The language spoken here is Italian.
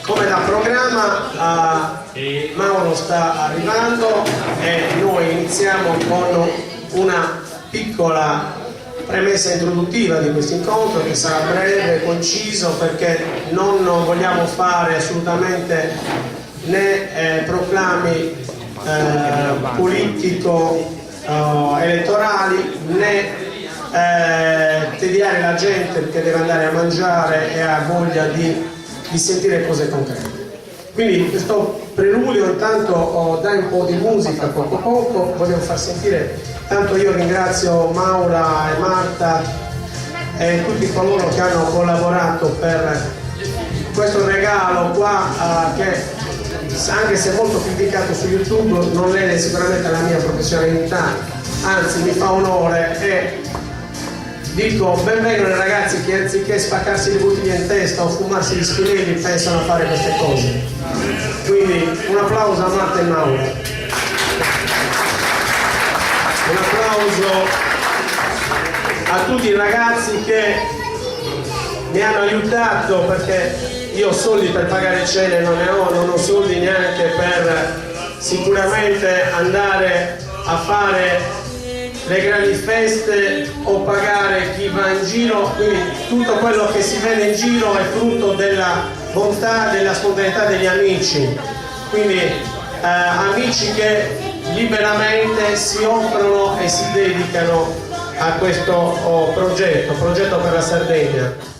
Come da programma Mauro sta arrivando e noi iniziamo con una piccola premessa introduttiva di questo incontro che sarà breve, conciso, perché non vogliamo fare assolutamente né proclami politico-elettorali né tediare la gente perché deve andare a mangiare e ha voglia di sentire cose concrete. Quindi questo preludio intanto dai un po' di musica poco poco, voglio far sentire, tanto io ringrazio Maura e Marta e tutti coloro che hanno collaborato per questo regalo qua che anche se molto criticato su YouTube non lede sicuramente la mia professionalità, anzi mi fa onore e dico benvengano i ragazzi che anziché spaccarsi le bottiglie in testa o fumarsi gli spinelli pensano a fare queste cose. Quindi un applauso a Marta e Maura. Un applauso a tutti i ragazzi che mi hanno aiutato, perché io soldi per pagare cene non ne ho, non ho soldi neanche per sicuramente andare a fare le grandi feste o pagare chi va in giro, quindi tutto quello che si vede in giro è frutto della bontà, della spontaneità degli amici, quindi amici che liberamente si offrono e si dedicano a questo progetto per la Sardegna.